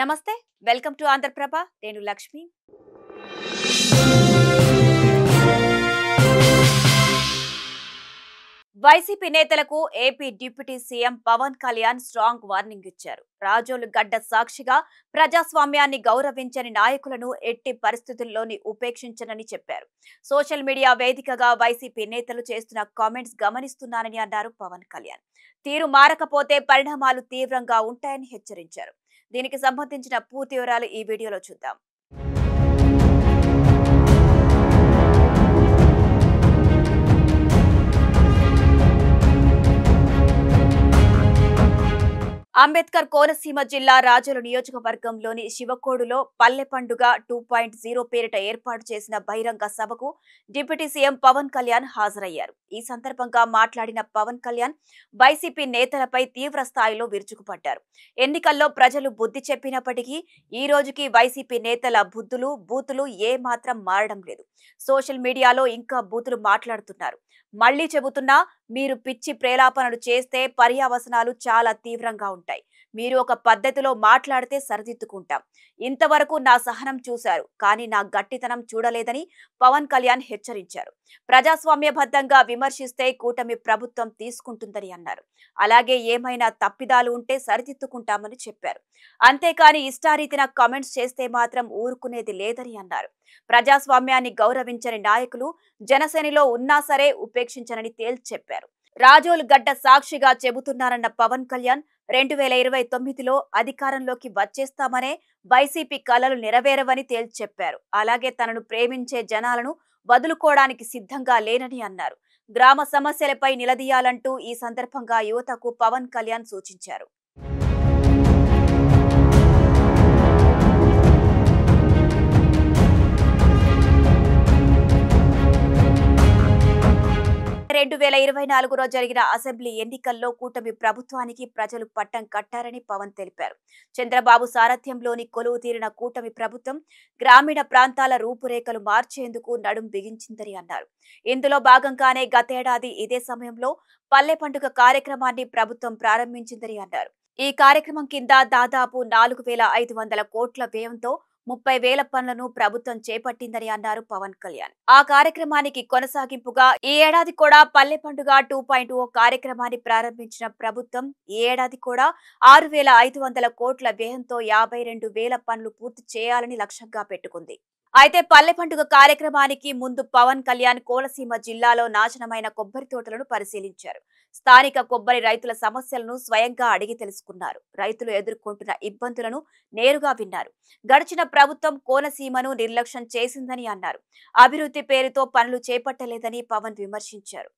నమస్తే, welcome to Andhra Prabha. నేను లక్ష్మి. వైసీపీ నేతలకు AP deputy CM Pawan Kalyan strong warning ఇచ్చారు. రాజోలు గడ్డ సాక్షిగా ప్రజాస్వామ్యాన్ని గౌరవించని నాయకులను ఎట్టి పరిస్థితుల్లోని ఉపేక్షించనని చెప్పారు. సోషల్ మీడియా వేదికగా వైసీపీ నేతలు చేస్తున్న కామెంట్స్ గమనిస్తున్నానని అన్నారు పవన్ కళ్యాణ్. తీరు మారకపోతే పరిణామాలు తీవ్రంగా ఉంటాయని హెచ్చరించారు. దీనికి సంబంధించిన పూర్తి వివరాలు ఈ వీడియోలో చూద్దాం. అంబేద్కర్ కోనసీమ జిల్లా రాజోలు నియోజకవర్గంలోని శివకోడులో పల్లె పండుగ 2.0 పేరిట ఏర్పాటు చేసిన బహిరంగ సభకు డిప్యూటీ సీఎం పవన్ కళ్యాణ్ హాజరయ్యారు. ఈ సందర్భంగా మాట్లాడిన పవన్ కళ్యాణ్ వైసీపీ నేతలపై తీవ్ర స్థాయిలో విరుచుకుపడ్డారు. ఎన్నికల్లో ప్రజలు బుద్ధి చెప్పినప్పటికీ ఈ రోజుకి వైసీపీ నేతల బూతులు ఏ మాత్రం మారడం లేదు. సోషల్ మీడియాలో ఇంకా బూతులు మాట్లాడుతున్నారు. మళ్లీ చెబుతున్నా, మీరు పిచ్చి ప్రేలాపనలు చేస్తే పర్యావసనాలు చాలా తీవ్రంగా ఉంటాయి. మీరు ఒక పద్ధతిలో మాట్లాడితే సరిదిద్దుకుంటాం. ఇంతవరకు నా సహనం చూశారు, కానీ నా గట్టితనం చూడలేదని పవన్ కళ్యాణ్ హెచ్చరించారు. ప్రజాస్వామ్యబద్ధంగా విమర్శిస్తే కూటమి ప్రభుత్వం తీసుకుంటుందని అన్నారు. అలాగే ఏమైనా తప్పిదాలు ఉంటే సరిదిద్దుకుంటామని చెప్పారు. అంతేకాని ఇష్టారీతిన కామెంట్స్ చేస్తే మాత్రం ఊరుకునేది లేదని అన్నారు. ప్రజాస్వామ్యాన్ని గౌరవించని నాయకులు జనసేనలో ఉన్నా సరే ఉపేక్షించనని తేల్చి చెప్పారు. రాజోలు గడ్డ సాక్షిగా చెబుతున్నారన్న పవన్ కళ్యాణ్ 2029లో అధికారంలోకి వచ్చేస్తామనే వైసీపీ కలలు నెరవేరవని తేల్చి చెప్పారు. అలాగే తనను ప్రేమించే జనాలను వదులుకోవడానికి సిద్ధంగా లేనని అన్నారు. గ్రామ సమస్యలపై నిలదీయాలంటూ ఈ సందర్భంగా యువతకు పవన్ కళ్యాణ్ సూచించారు. రెండు 2024లో జరిగిన అసెంబ్లీ ఎన్నికల్లో కూటమి ప్రభుత్వానికి ప్రజలు పట్టం కట్టారని పవన్ తెలిపారు. చంద్రబాబు సారథ్యంలోని కొలువు తీరిన కూటమి ప్రభుత్వం గ్రామీణ ప్రాంతాల రూపురేఖలు మార్చేందుకు నడుం బిగించిందని అన్నారు. ఇందులో భాగంగానే గతేడాది ఇదే సమయంలో పల్లె పండుగ కార్యక్రమాన్ని ప్రభుత్వం ప్రారంభించిందని అన్నారు. ఈ కార్యక్రమం కింద దాదాపు 4,500 కోట్ల వ్యయంతో 30,000 పనులను ప్రభుత్వం చేపట్టిందని అన్నారు పవన్ కళ్యాణ్. ఆ కార్యక్రమానికి కొనసాగింపుగా ఈ ఏడాది కూడా పల్లె పండుగ 2.0 కార్యక్రమాన్ని ప్రారంభించిన ప్రభుత్వం ఈ ఏడాది కూడా 6,500 కోట్ల వ్యయంతో 52,000 పనులు పూర్తి చేయాలని లక్ష్యంగా పెట్టుకుంది. అయితే పల్లె పండుగ కార్యక్రమానికి ముందు పవన్ కళ్యాణ్ కోనసీమ జిల్లాలో నాశనమైన కొబ్బరి తోటలను పరిశీలించారు. స్థానిక కొబ్బరి రైతుల సమస్యలను స్వయంగా అడిగి తెలుసుకున్నారు. రైతులు ఎదుర్కొంటున్న ఇబ్బందులను నేరుగా విన్నారు. గడిచిన ప్రభుత్వం కోనసీమను నిర్లక్ష్యం చేసిందని అన్నారు. అభివృద్ధి పేరుతో పనులు చేపట్టలేదని పవన్ విమర్శించారు.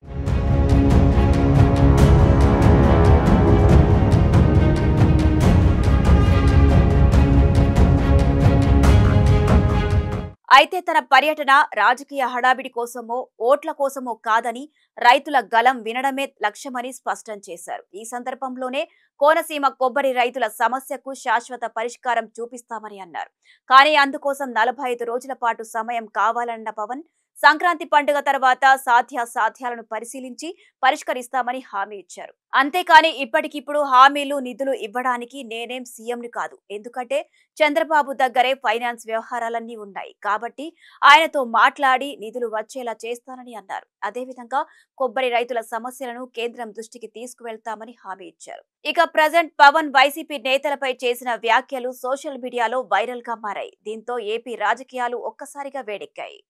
అయితే తన పర్యటన రాజకీయ హడావిడి కోసమో ఓట్ల కోసమో కాదని, రైతుల గలం వినడమే లక్ష్యమని స్పష్టం చేశారు. ఈ సందర్భంలోనే కోనసీమ కొబ్బరి రైతుల సమస్యకు శాశ్వత పరిష్కారం చూపిస్తామని అన్నారు. కానీ అందుకోసం 45 రోజుల పాటు సమయం కావాలన్న పవన్ సంక్రాంతి పండుగ తర్వాత సాధ్యాసాధ్యాలను పరిశీలించి పరిష్కరిస్తామని హామీ ఇచ్చారు. అంతేకాని ఇప్పటికిప్పుడు హామీలు నిధులు ఇవ్వడానికి నేనేం సీఎంని కాదు, ఎందుకంటే చంద్రబాబు దగ్గరే ఫైనాన్స్ వ్యవహారాలన్నీ ఉన్నాయి కాబట్టి ఆయనతో మాట్లాడి నిధులు వచ్చేలా చేస్తానని అన్నారు. అదేవిధంగా కొబ్బరి రైతుల సమస్యలను కేంద్రం దృష్టికి తీసుకువెళ్తామని హామీ ఇచ్చారు. ఇక ప్రజెంట్ పవన్ వైసీపీ నేతలపై చేసిన వ్యాఖ్యలు సోషల్ మీడియాలో వైరల్ గా మారాయి. దీంతో ఏపీ రాజకీయాలు ఒక్కసారిగా వేడెక్కాయి.